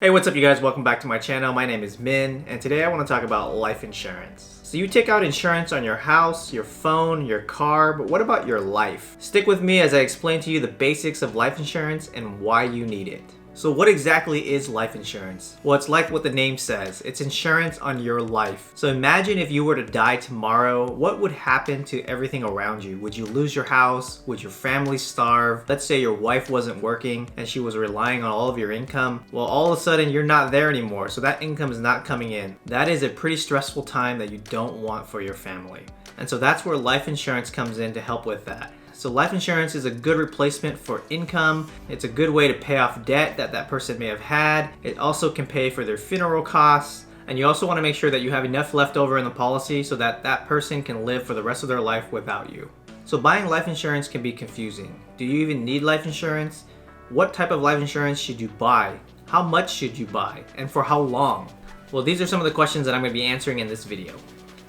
Hey, what's up you guys? Welcome back to my channel. My name is Min, and today I want to talk about life insurance. So you take out insurance on your house, your phone, your car, but what about your life? Stick with me as I explain to you the basics of life insurance and why you need it. So what exactly is life insurance? Well, it's like what the name says. It's insurance on your life. So imagine if you were to die tomorrow, what would happen to everything around you? Would you lose your house? Would your family starve? Let's say your wife wasn't working and she was relying on all of your income. Well, all of a sudden you're not there anymore, so that income is not coming in. That is a pretty stressful time that you don't want for your family. And so that's where life insurance comes in to help with that. So life insurance is a good replacement for income. It's a good way to pay off debt that person may have had. It also can pay for their funeral costs. And you also want to make sure that you have enough left over in the policy so that that person can live for the rest of their life without you. So buying life insurance can be confusing. Do you even need life insurance? What type of life insurance should you buy? How much should you buy? And for how long? Well, these are some of the questions that I'm going to be answering in this video.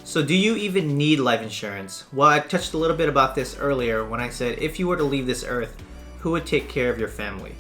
So do you even need life insurance? Well, I touched a little bit about this earlier when I said if you were to leave this earth, who would take care of your family?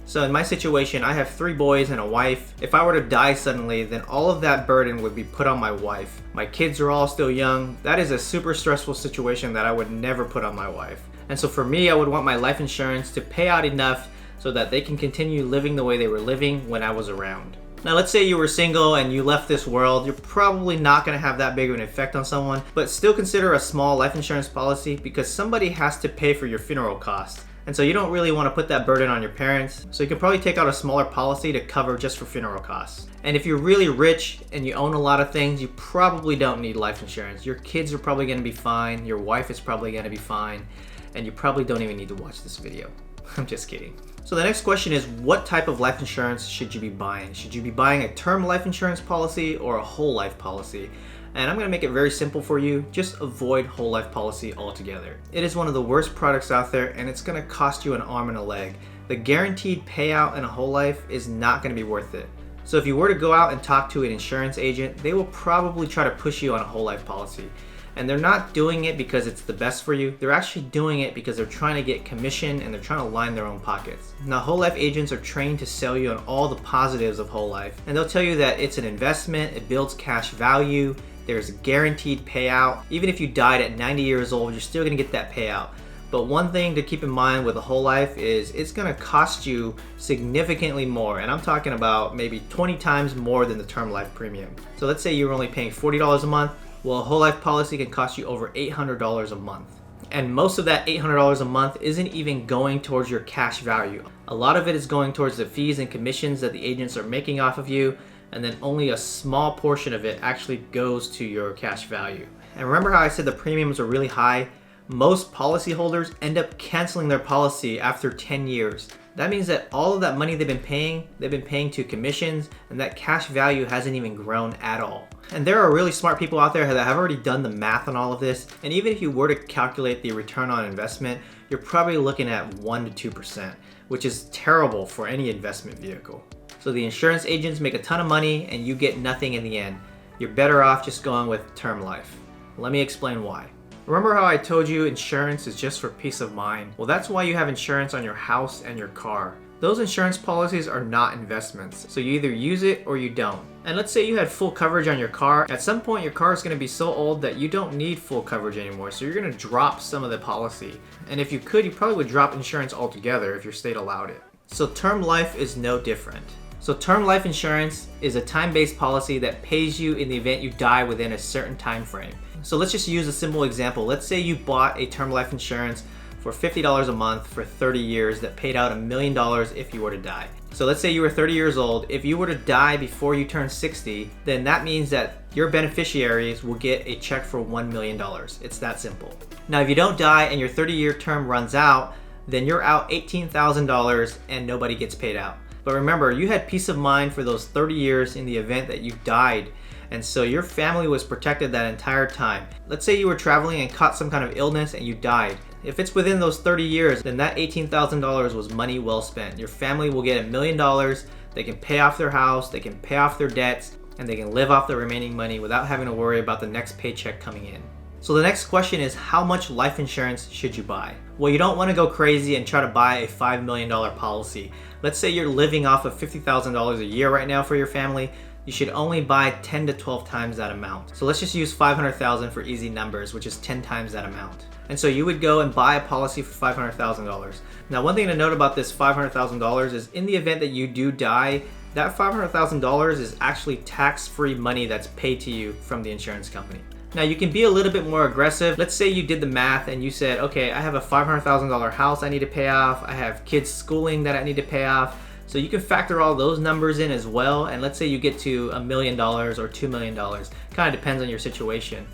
So in my situation, I have 3 boys and a wife. If I were to die suddenly, then all of that burden would be put on my wife. My kids are all still young. That is a super stressful situation that I would never put on my wife. And so for me, I would want my life insurance to pay out enough so that they can continue living the way they were living when I was around. Now let's say you were single and you left this world, you're probably not going to have that big of an effect on someone, but still consider a small life insurance policy because somebody has to pay for your funeral costs. And so you don't really want to put that burden on your parents, so you can probably take out a smaller policy to cover just for funeral costs. And if you're really rich and you own a lot of things, you probably don't need life insurance. Your kids are probably going to be fine, your wife is probably going to be fine, and you probably don't even need to watch this video. I'm just kidding. So the next question is, what type of life insurance should you be buying? Should you be buying a term life insurance policy or a whole life policy? And I'm going to make it very simple for you. Just avoid whole life policy altogether. It is one of the worst products out there and it's going to cost you an arm and a leg. The guaranteed payout in a whole life is not going to be worth it. So if you were to go out and talk to an insurance agent, they will probably try to push you on a whole life policy. And they're not doing it because it's the best for you. They're actually doing it because they're trying to get commission and they're trying to line their own pockets. Now, whole life agents are trained to sell you on all the positives of whole life. And they'll tell you that it's an investment, it builds cash value, there's a guaranteed payout. Even if you died at 90 years old, you're still gonna get that payout. But one thing to keep in mind with a whole life is it's gonna cost you significantly more. And I'm talking about maybe 20 times more than the term life premium. So let's say you're only paying $40 a month. Well, a whole life policy can cost you over $800 a month. And most of that $800 a month isn't even going towards your cash value. A lot of it is going towards the fees and commissions that the agents are making off of you, and then only a small portion of it actually goes to your cash value. And remember how I said the premiums are really high? Most policyholders end up canceling their policy after 10 years. That means that all of that money they've been paying to commissions, and that cash value hasn't even grown at all. And there are really smart people out there that have already done the math on all of this. And even if you were to calculate the return on investment, you're probably looking at 1% to 2%, which is terrible for any investment vehicle. So the insurance agents make a ton of money and you get nothing in the end. You're better off just going with term life. Let me explain why. Remember how I told you insurance is just for peace of mind? Well, that's why you have insurance on your house and your car. Those insurance policies are not investments, so you either use it or you don't. And let's say you had full coverage on your car. At some point, your car is going to be so old that you don't need full coverage anymore, so you're going to drop some of the policy. And if you could, you probably would drop insurance altogether if your state allowed it. So term life is no different. So term life insurance is a time-based policy that pays you in the event you die within a certain time frame. So let's just use a simple example. Let's say you bought a term life insurance for $50 a month for 30 years that paid out $1 million if you were to die. So let's say you were 30 years old. If you were to die before you turn 60, then that means that your beneficiaries will get a check for $1 million. It's that simple. Now, if you don't die and your 30-year term runs out, then you're out $18,000 and nobody gets paid out. But remember, you had peace of mind for those 30 years in the event that you died. And so your family was protected that entire time. Let's say you were traveling and caught some kind of illness and you died. If it's within those 30 years, then that $18,000 was money well spent. Your family will get $1 million. They can pay off their house, they can pay off their debts, and they can live off the remaining money without having to worry about the next paycheck coming in. So the next question is, how much life insurance should you buy? Well, you don't want to go crazy and try to buy a $5 million policy. Let's say you're living off of $50,000 a year right now for your family. You should only buy 10 to 12 times that amount. So let's just use 500,000 for easy numbers, which is 10 times that amount. And so you would go and buy a policy for $500,000. Now, one thing to note about this $500,000 is in the event that you do die, that $500,000 is actually tax-free money that's paid to you from the insurance company. Now, you can be a little bit more aggressive. Let's say you did the math and you said, okay, I have a $500,000 house I need to pay off. I have kids schooling that I need to pay off. So you can factor all those numbers in as well. And let's say you get to $1 million or $2 million. Kind of depends on your situation.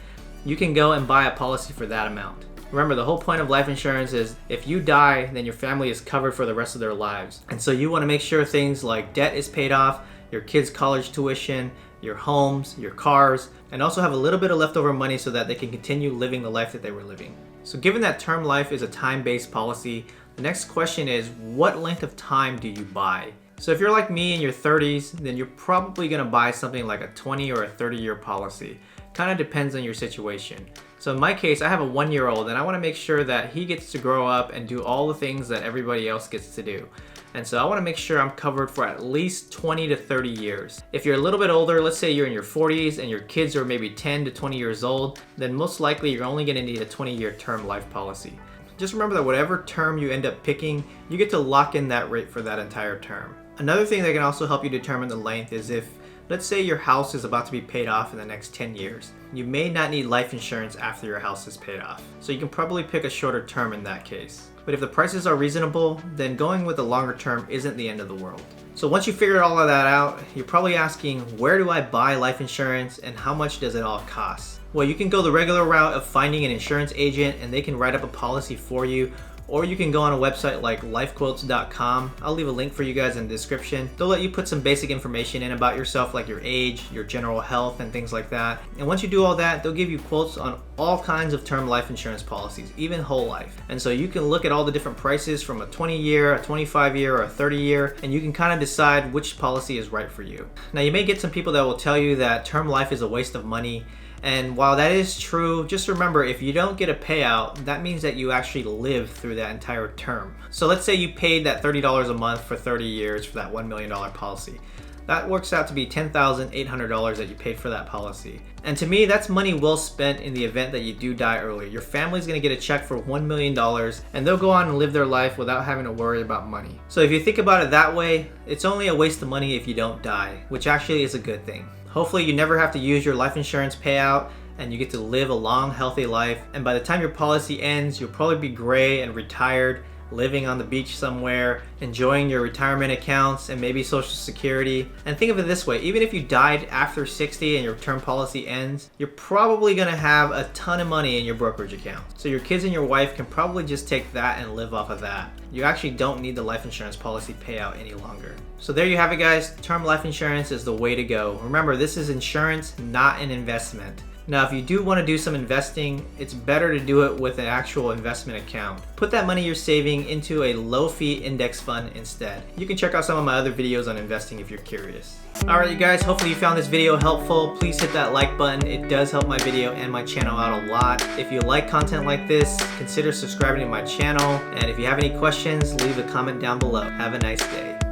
You can go and buy a policy for that amount. Remember, the whole point of life insurance is if you die, then your family is covered for the rest of their lives. And so you want to make sure things like debt is paid off, your kids' college tuition, your homes, your cars, and also have a little bit of leftover money so that they can continue living the life that they were living. So given that term life is a time-based policy, the next question is, what length of time do you buy? So if you're like me in your 30s, then you're probably gonna buy something like a 20 or a 30-year policy. Kind of depends on your situation. So in my case, I have a 1-year-old and I wanna make sure that he gets to grow up and do all the things that everybody else gets to do. And so I wanna make sure I'm covered for at least 20 to 30 years. If you're a little bit older, let's say you're in your 40s and your kids are maybe 10 to 20 years old, then most likely you're only gonna need a 20-year term life policy. Just remember that whatever term you end up picking, you get to lock in that rate for that entire term. Another thing that can also help you determine the length is if, let's say your house is about to be paid off in the next 10 years. You may not need life insurance after your house is paid off. So you can probably pick a shorter term in that case. But if the prices are reasonable, then going with a longer term isn't the end of the world. So once you figure all of that out, you're probably asking, where do I buy life insurance and how much does it all cost? Well, you can go the regular route of finding an insurance agent and they can write up a policy for you, or you can go on a website like lifequotes.com. I'll leave a link for you guys in the description. They'll let you put some basic information in about yourself, like your age, your general health, and things like that. And once you do all that, they'll give you quotes on all kinds of term life insurance policies, even whole life. And so you can look at all the different prices from a 20-year, a 25-year, or a 30-year, and you can kind of decide which policy is right for you. Now, you may get some people that will tell you that term life is a waste of money. And while that is true, just remember, if you don't get a payout, that means that you actually live through that entire term. So let's say you paid that $30 a month for 30 years for that $1 million policy. That works out to be $10,800 that you paid for that policy. And to me, that's money well spent in the event that you do die early. Your family's gonna get a check for $1 million and they'll go on and live their life without having to worry about money. So if you think about it that way, it's only a waste of money if you don't die, which actually is a good thing. Hopefully you never have to use your life insurance payout and you get to live a long, healthy life. And by the time your policy ends, you'll probably be gray and retired, living on the beach somewhere, enjoying your retirement accounts and maybe Social Security. And think of it this way, even if you died after 60 and your term policy ends, you're probably gonna have a ton of money in your brokerage account. So your kids and your wife can probably just take that and live off of that. You actually don't need the life insurance policy payout any longer. So there you have it, guys. Term life insurance is the way to go. Remember, this is insurance, not an investment. Now, if you do want to do some investing, it's better to do it with an actual investment account. Put that money you're saving into a low-fee index fund instead. You can check out some of my other videos on investing if you're curious. Alright, you guys, hopefully you found this video helpful. Please hit that like button. It does help my video and my channel out a lot. If you like content like this, consider subscribing to my channel. And if you have any questions, leave a comment down below. Have a nice day.